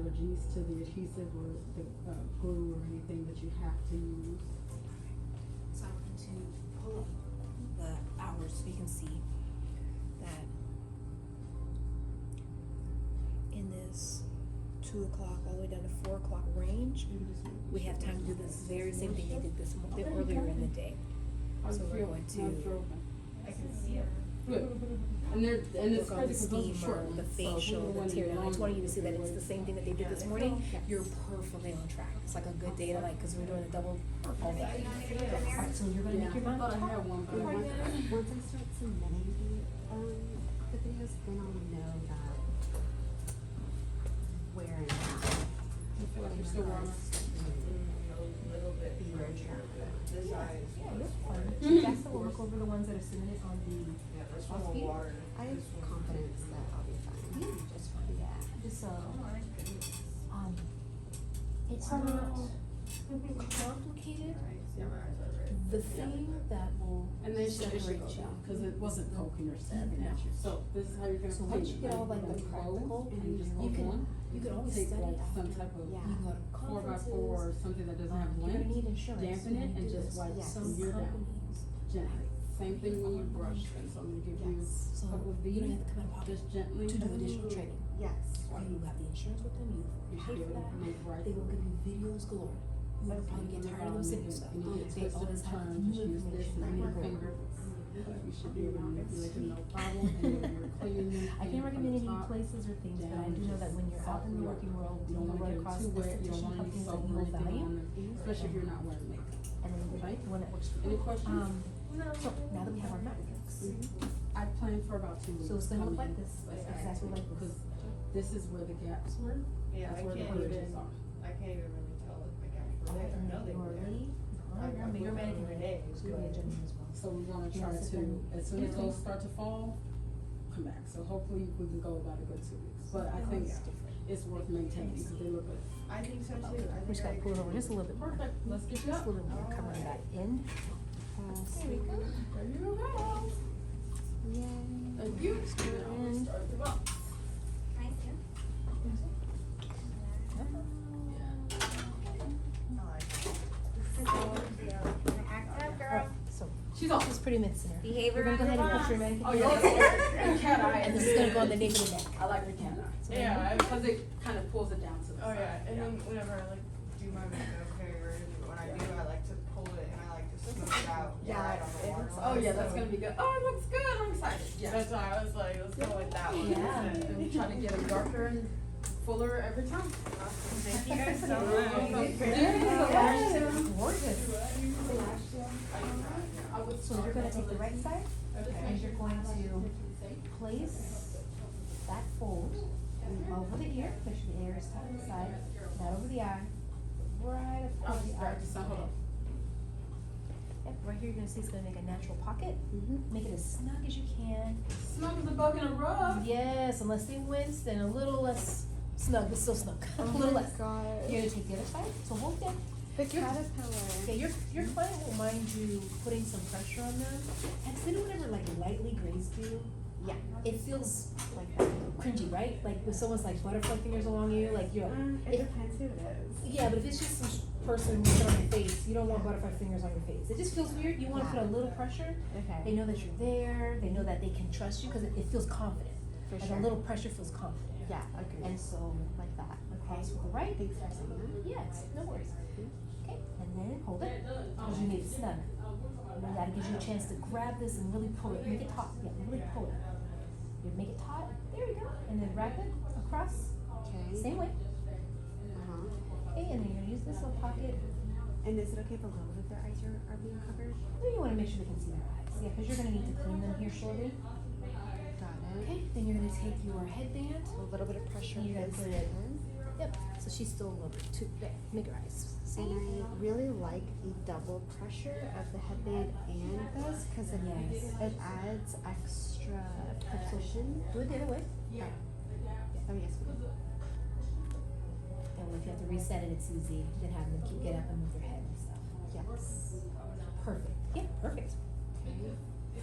allergies to the adhesive or the glue or anything that you have to use. So I'm going to pull up the hours so you can see that in this 2 o'clock all the way down to 4 o'clock range, we have time to do this very same thing they did this earlier in the day. So we're going to I can see it. Good. And it's work on the crazy because those are short steamer, the ones, so facial, we the went tear down. I just wanted you to see that longer it's the same thing that they did this morning. You're perfectly on track. It's like a good day to like, cause we're doing a double all day. Alright, so you're gonna Yeah, make your I thought I mind. had one, but I Once didn't. once I start submitting the videos, then I'll know that where and how. You feel like you're still warm? Be on track. Yeah, you're fine. Jessica will look over the ones that are submitted on the speed. I have confidence that I'll be fine. Just fine. Yeah. Just it's not complicated. The thing that will And they should separate go you. down, cause it wasn't poking or stabbing at you. So this is how you're gonna So clean once you it. get all like the You go practical, and you just you hold can on. you can always Take study like some after. type of Yeah. You can go to 4x4 or conferences. something that doesn't have You're gonna lint, need insurance. dampen when it you and do just this. wipe Yes. Some you're down. companies. Gently. Same thing when you brush, and so I'm gonna give you Yes. a couple of You these, don't have to come out of pocket just gently. to do additional training. Yes. You have the insurance with them, you You pay should be for able that. to make right. They will give you videos galore. You will probably get tired of them sitting stuff. And you get They twisted always have turns, new just use this information. and your Like, finger. You should be able to manipulate them, no problem, and then you're cleaning. I can't recommend any places or things, but I do know that when you're out in the working world, You don't you'll wanna run get it across too wet, you don't esthetician wanna be companies that soap you or will anything value, on it, especially if you're not wearing makeup. and then Okay. the one that works for Any you. questions? So now that we have our mat drinks, I planned for about 2 weeks. so it's gonna look coming, like this, but I had exactly to, like this. Cause this is where the gaps were, Yeah, that's I where the can't bridges even, are. I can't even really tell if the gaps were there. I know they were there. Alright, I'm your looking mannequin every day. is gonna be a gentleman as well. So we're gonna You try wanna sit to, down? as soon as those start to fall, come back, so hopefully we can go about a good 2 weeks, but I think it's worth maintaining, cause they look good. I think so too. I We think just gotta pull it over just a little bit more. Perfect, let's get you Just up. a little bit more, covering that end. Pass. There we go. There you go. Yay. Thank you. Now we start the box. So, She's off. she's pretty mid center. Behave We're gonna go ahead and put your mannequin Oh, here. yours? Cat eye. And this is gonna go on the nape of the neck. I like the cat eye. So Yeah, Because it kind of pulls it down to the Oh side. yeah, and then whenever I like do my makeup hair, when I do, I like to pull it and I like to smooth it out. Yeah, right on the waterline. oh yeah, that's So gonna be good. Oh, it looks good, I'm excited, yeah. That's why I was like, let's go with that one. Yeah. And we try to get them darker and fuller every time. Thank you guys so You're welcome. much. Yeah. Gorgeous. I would So you're gonna take the right side, Okay. and you're going to place that fold over the ear, make sure the air is tight on the side, not over the eye, right I'll across the eye. start to sound, hold on. Yep, right here, you're gonna see it's gonna make a natural pocket, Mm-hmm. make it as snug as you can. Snug as a bug in a rug. Yes, unless they winced, and a little less snug, but still snug, a little less. God. You're gonna take the other side, so hold them. The caterpillar. Okay, your client won't mind you putting some pressure on them. Have you been whenever like lightly grazed you? Yeah. It feels like cringy, right? Like if someone's like butterfly fingers along you, like you're like, It depends who it is. yeah, but if it's just some person with on your face, you don't want butterfly fingers on your face. It just feels weird. You want to put a little pressure. They Okay. know that you're there. They know that they can trust you because it feels confident. For Like sure. a little pressure feels confident. Yeah, agreed. And so like that, across with the right. Thanks for saying that. Yes, no worries. Okay, and then hold it, because you made it snug. And then that gives you a chance to grab this and really pull it, make it taut, yeah, really pull it. You make it taut, there we go, and then wrap it across, Okay. same way. Uh-huh. Okay, and then you're gonna use this little pocket, And is it okay if a little bit of their eyes are being covered? then you wanna make sure they can see your eyes, yeah, because you're gonna need to clean them here shortly. Got it. Okay, then you're gonna take your headband, A little bit of pressure. and you're gonna is put it, good. yep, so she's still a little bit too, there, make her eyes. And I really like the double pressure of the headband and this because Yes. it adds extra precision. Do it the other way. Yeah. Oh yes. That way if you have to reset it, it's easy than having to get up and move their head and stuff. Yes. Perfect. Yeah, perfect.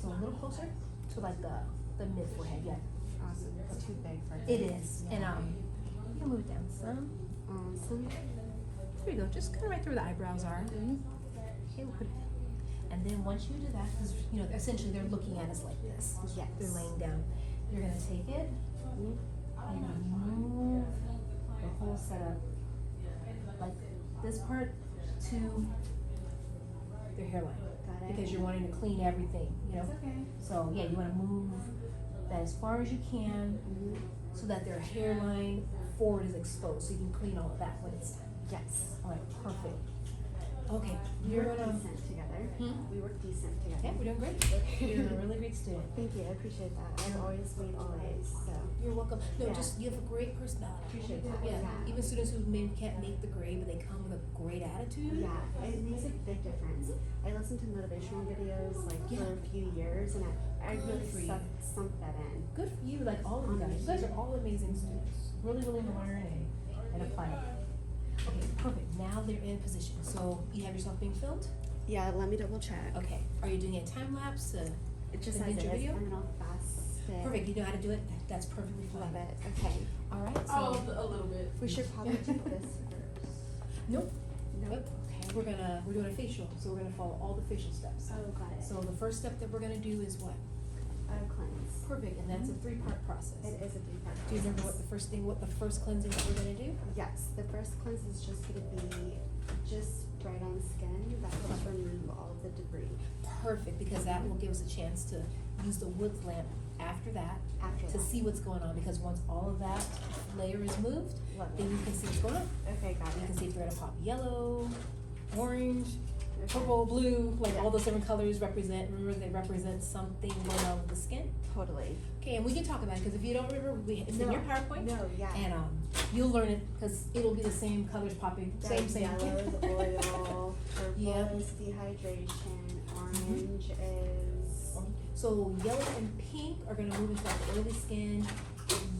So a little closer to like the mid forehead, yeah. Awesome. It's too big for It is. And can move it down some. Awesome. There you go. Just kind of right through where the eyebrows are. Mhm. Okay, we'll put it. And then once you do that, because you know essentially they're looking at us like this. Yes. They're laying down. You're gonna take it Mhm. and you're gonna move the whole setup, like this part to their hairline, Got it. because you're wanting to clean everything. You know. It's okay. So yeah, you want to move that as far as you can, Mhm. so that their hairline forward is exposed, so you can clean all of that when it's done. Yes. All right, perfect. Okay, We you're work gonna. decent together. Hmm? We work decent together. Yeah, we're doing great. You're a really great student. Thank you. I appreciate that. I always meet all A's. So. You're welcome. No, Yeah. just you have a great personality. Appreciate that. Yeah, Yeah. even students who maybe can't make the grade, but they come with a great attitude. Yeah, it makes a big difference. I listened to motivational videos like Yeah. for a few years, and I Good really for you. sunk that in. Good for you, like all of you guys. You guys are all amazing students. Really willing to learn and apply it. Okay, perfect. Now they're in position. So you have yourself being filmed? Yeah, let me double check. Okay. Are you doing a time lapse? It just And says then it your is, video? and then I'll fast it. Perfect. You know how to do it? That's perfectly fine. Love it. Okay. All right. So Oh, a little bit. We should probably do this first. nope. Nope. Nope. Okay. We're doing a facial, so we're gonna follow all the facial steps. Oh, got it. So the first step that we're gonna do is what? Cleanse. Perfect, and that's a 3-part process. It is a 3-part. Do you remember what the first cleansing that we're gonna do? Yes, the first cleanse is just gonna be just right on the skin. That will just remove all of the debris. Perfect, because that will give us a chance to use the wood lamp after that After to that. see what's going on, because once all of that layer is moved, Love then it. you can see what's going on. Okay, got You can it. see if they're gonna pop yellow, orange, Okay. purple, blue, like Yeah. all those different colors remember they represent something going on with the skin. Totally. Okay, and we can talk about it, because if you don't remember, it's in your PowerPoint. No, yeah. And you'll learn it, because it'll be the same colors popping, same. Yellow is oil, purple Yep. is dehydration, orange is, So yellow and pink are gonna move into that oily skin.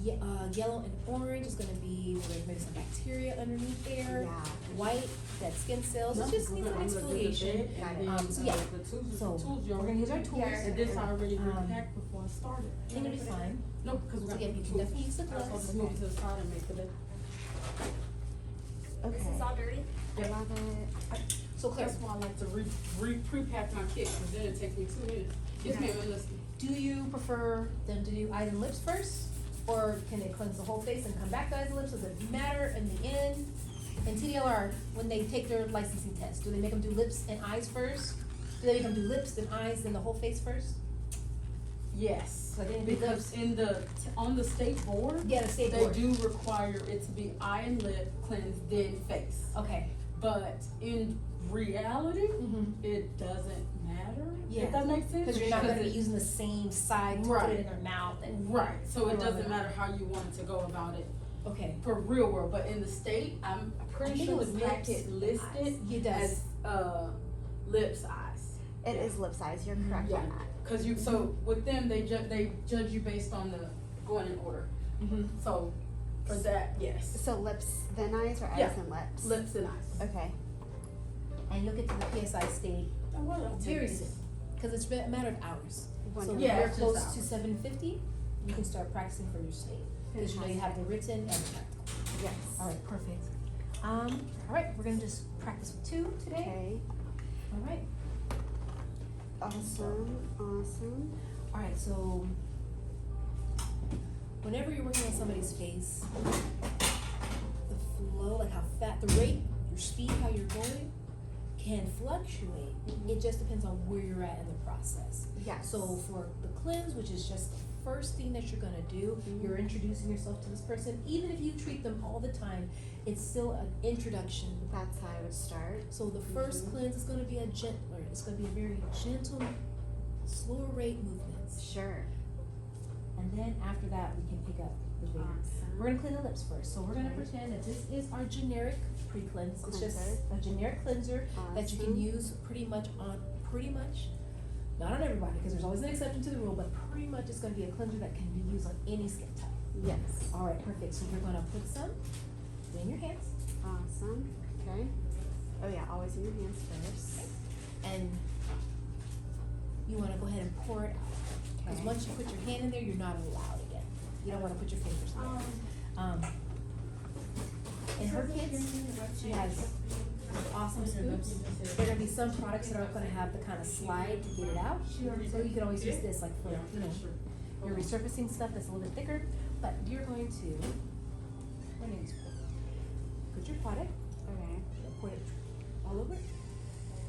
Yellow and orange is gonna be where there's maybe some bacteria underneath there. yeah. White, that skin cells, it just needs an exfoliation. So yeah, so we're gonna use our tools. And this I already repacked before I started. I think it'll be fine. No, because we So got yeah, the you can tools. definitely use the I was gloves. supposed to move it to the side and make it. Okay. This is all dirty? I love it. So Claire, That's why I like to pre-pack my kit, because then it takes me 2 minutes. Yes, ma'am, and listen. do you prefer them to do eyes and lips first? Or can they cleanse the whole face and come back to eyes and lips? Does it matter in the end? And TDLR, when they take their licensing test, do they make them do lips and eyes first? Do they make them do lips, then eyes, then the whole face first? Yes, So they didn't do because lips. on the state board, Yeah, the state they board. do require it to be eye and lip cleansed, then face. Okay. But in reality, Mm-hmm. it doesn't matter, Yeah. if that makes sense. Because you're not gonna be Because it- using the same side to put Right. it in their mouth and. Right, so it Right. doesn't matter how you want to go about it Okay. for real world, but in the state, I'm I pretty think sure it was the lips packet and listed eyes. It does. as, lips, eyes. It is lip size, you're correct Yeah. on that. Cause you, so with them, they judge you based on the going in order, Mm-hmm. so for that, yes, So lips, then eyes, or eyes Yeah. and lips? lips and eyes. Okay. And you'll get to the PSI state Oh, what else? very soon, because it's a matter of hours. So Wonderful. when Yeah, you're it's just close to hours. 750, you can start practicing for your state, because you know you have the written and the practical. Yes. All right, perfect. All right, we're gonna just practice with 2 today. Okay. All right. Awesome, awesome. All right, so whenever you're working on somebody's face, the flow, like how the rate, your speed, how you're going, can fluctuate. It just depends on where you're at in the process. Yes. So for the cleanse, which is just the first thing that you're gonna do, you're introducing yourself to this person. Even if you treat them all the time, it's still an introduction. That's how I would start. So the first cleanse is gonna be a gentler, it's gonna be a very gentle, slower rate movements. Sure. And then after that, we can pick up the weight. Awesome. We're gonna clean the lips first, so we're gonna Okay. pretend that this is our generic pre-cleanse. It's just Cleanser. a generic cleanser that you can Awesome. use not on everybody, because there's always an exception to the rule, but pretty much it's gonna be a cleanser that can be used on any skin type. Yes. All right, perfect, so you're gonna put some in your hands, Awesome. Okay. Oh yeah, always in your hands first. and you wanna go ahead and pour it out. Because Okay. once you put your hand in there, you're not allowed again. You don't wanna put your fingers in there. In her kits, she has awesome scoops. There are gonna be some products that aren't gonna have the kind of slide to get it out. So you can always use this like for, you know, your resurfacing stuff that's a little bit thicker. But you're going to, what do you use? Put your product, Okay. put it all over,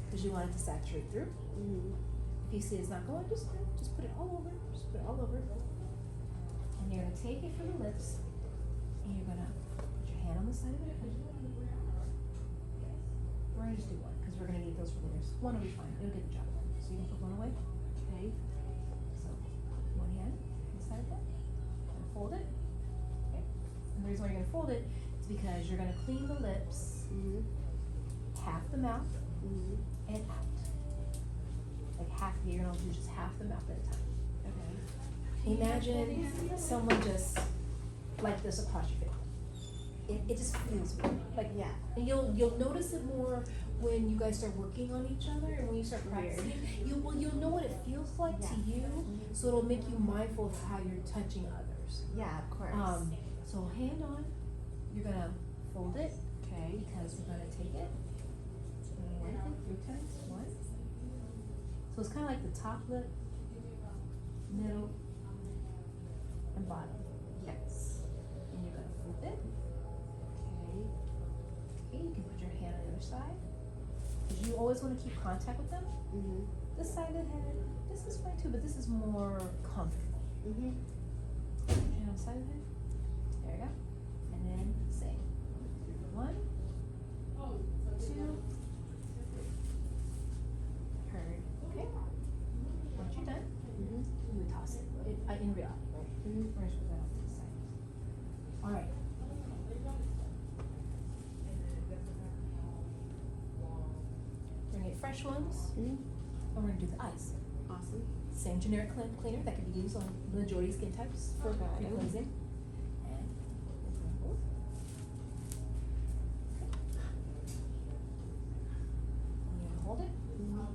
because you want it to saturate through. Mhm. If you see it's not going, just put it all over, just put it all over. And you're gonna take it for the lips, and you're gonna put your hand on the side of it. We're gonna just do one, because we're gonna need those for later. One will be fine, it'll get the job done. So you can put one away. Okay. So, one hand on the side of that, and fold it. Okay. And the reason why you're gonna fold it is because you're gonna clean the lips, Mhm. half the mouth, Mhm. and out. Like half, you're gonna do just half the mouth at a time. Okay. Imagine someone just like this across your face. It just feels weird. Like, Yeah. and you'll notice it more when you guys start working on each other and when you start practicing. You'll know what it feels like to Yeah. you, so it'll make you mindful of how you're touching others. Yeah, of course. So hand on, you're gonna fold it Okay. because we're gonna take it. And wipe it 3 times. 1. So it's kind of like the top lip, middle, and bottom. Yes. And you're gonna flip it. Okay. Okay, you can put your hand on the other side. Because you always want to keep contact with them. Mhm. This side of the head, this is fine too, but this is more comfortable. Mhm. Hand on the side of the head. There you go. And then same. 1, 2, 3. Heard. Okay. Once you're done, Mhm. you would toss it. In reality, right? Mhm. We're gonna put that off to the side. All right. We're gonna get fresh ones, Mhm. and we're gonna do the eyes. Awesome. Same generic cleaner that can be used on the majority of skin types for Got it. cleansing. And we're gonna hold. And you're gonna hold it, Mhm.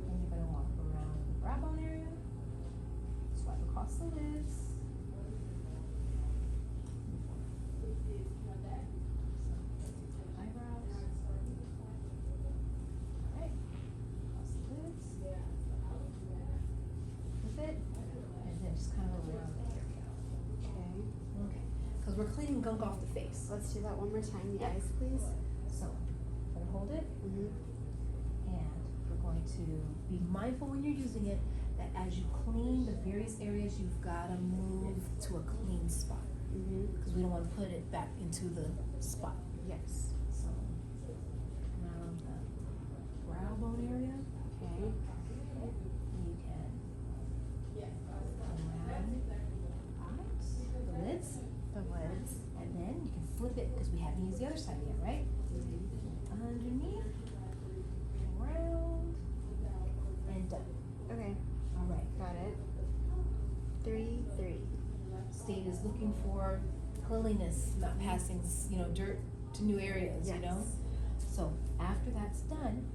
and you're gonna walk around the brow bone area, swipe across the lids. Eyebrows. Alright, across the lids. Flip it, and then just kind of around the area. Okay. Okay, because we're cleaning gunk off the face. Let's do that one more time. The Yeah. eyes, please. So, we're gonna hold it, Mhm. and we're going to be mindful when you're using it that as you clean the various areas, you've gotta move to a clean spot. Mhm. Because we don't wanna put it back into the spot. Yes. So, around the brow bone area, Okay. you can around eyes, the lids, The lids. and then you can flip it, because we haven't used the other side yet, right? Mhm. Underneath, around, and done. Okay. All right. Got it. 3, 3. State is looking for cleanliness, not passing, dirt to new areas, you know? Yes. So after that's done,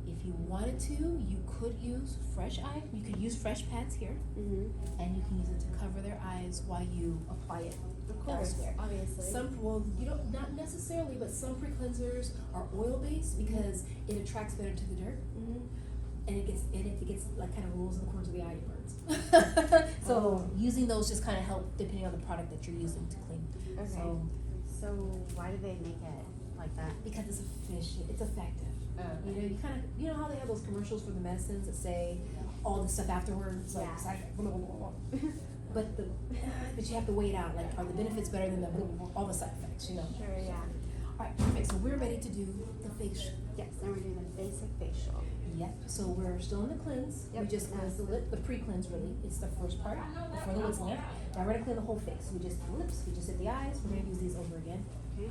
if you wanted to, you could use you could use fresh pads here, Mhm. and you can use it to cover their eyes while you apply it Of course. elsewhere. Obviously. Not necessarily, but some pre-cleansers are oil-based because it attracts better to the dirt. Mhm. And if it gets like kind of rolls in the corners of the eye, it burns. So Oh. using those just kind of help depending on the product that you're using to clean. Okay. So So why do they make it like that? because it's efficient, it's effective. Oh, You know how they have those commercials for the medicines that say all the stuff afterwards, like Yeah. side effect, blah, blah, blah, blah. But you have to weigh it out. Like, are the benefits better than all the side effects? You know. Sure, yeah. All right, perfect. So we're ready to do the facial. Yes, and we're doing the basic facial. Yep, so we're still in the cleanse. We Yep. just cleansed the lip, the pre-cleanse really. It's the first part before the lid's lamp. Now we're gonna clean the whole face. We just did the lips, we just did the eyes. We're gonna use these over again. Okay.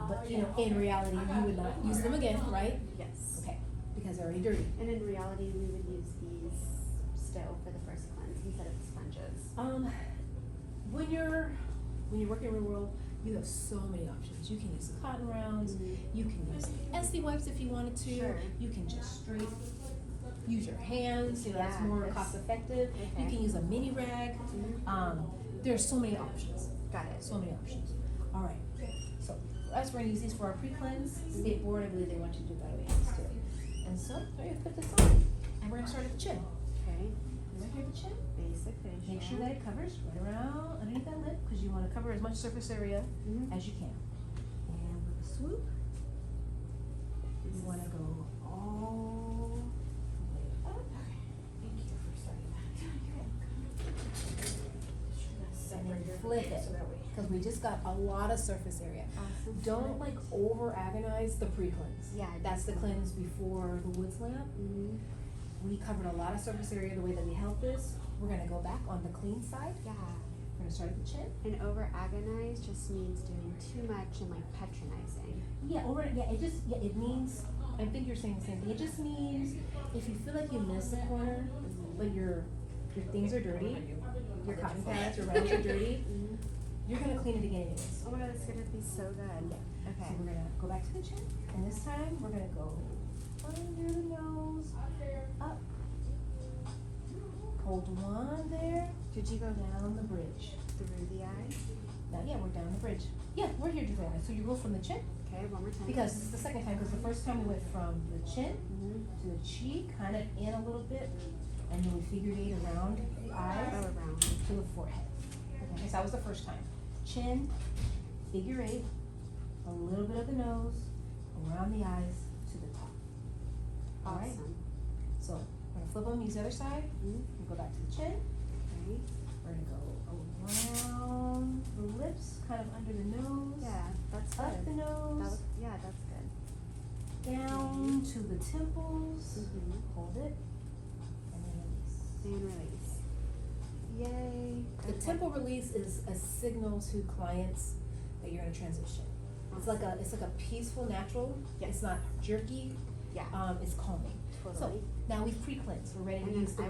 But in reality, you would not use them again, right? Yes. Okay, because they're already dirty. And in reality, we would use these still for the first cleanse instead of the sponges. When you're working in the real world, you have so many options. You can use the cotton rounds. Mhm. You can use SD wipes if you wanted to. Sure. You can just straight use your hands. That's Yeah, more that's- cost effective. You okay. can use a mini rag. Mhm. There's so many options. Got it. So many options. All right. So for us, we're gonna use these for our pre-cleanse. State board, I believe they want you to do that way hands too. And so, we're gonna put this on, and we're gonna start at the chin. Okay, Right here at the chin. basic facial. Make sure that it covers right around underneath that lip, because you wanna cover as much surface area Mhm. as you can. And with a swoop, you wanna go all the way up. Thank you for starting that. And then flip it, So that way. because we just got a lot of surface area. Awesome. Don't like over agonize the pre-cleanse. Yeah, That's the definitely. cleanse before the woods lamp. Mhm. We covered a lot of surface area the way that we held this. We're gonna go back on the clean side. Yeah, We're gonna start at the chin. and over agonize just means doing too much and like patronizing. Yeah, it means, I think you're saying the same thing. It just means if you feel like you missed a corner, but your things are dirty, your cotton pads, your rounds are dirty, Mhm. you're gonna clean it again anyways. Oh my god, it's gonna be so good. So Okay. we're gonna go back to the chin, and this time we're gonna go under the nose, up. Hold one there, Did you go down the bridge. through the eye? Now, yeah, we're down the bridge. Yeah, we're here to do that. So you go from the chin, Okay, one more time. because this is the second time, because the first time we went from the chin Mhm. to the cheek, kind of in a little bit, and then we figured eight around the eyes Go around. to the forehead. Okay, so that was the first time. Chin, figure eight, a little bit of the nose, around the eyes to the top. Alright, Awesome. so we're gonna flip them, use the other side, Mhm. we go back to the chin, Okay. we're gonna go around the lips, kind of under the nose. Yeah, that's Up the good. nose, Yeah, that's good. down to the temples, Mhm. hold it, and then release. And release. Yay. The Okay. temple release is a signal to clients that you're gonna transition. It's like a peaceful, natural, Yes. it's not jerky, Yeah, it's calming. So, totally. now we've pre-cleansed, we're ready to And then use the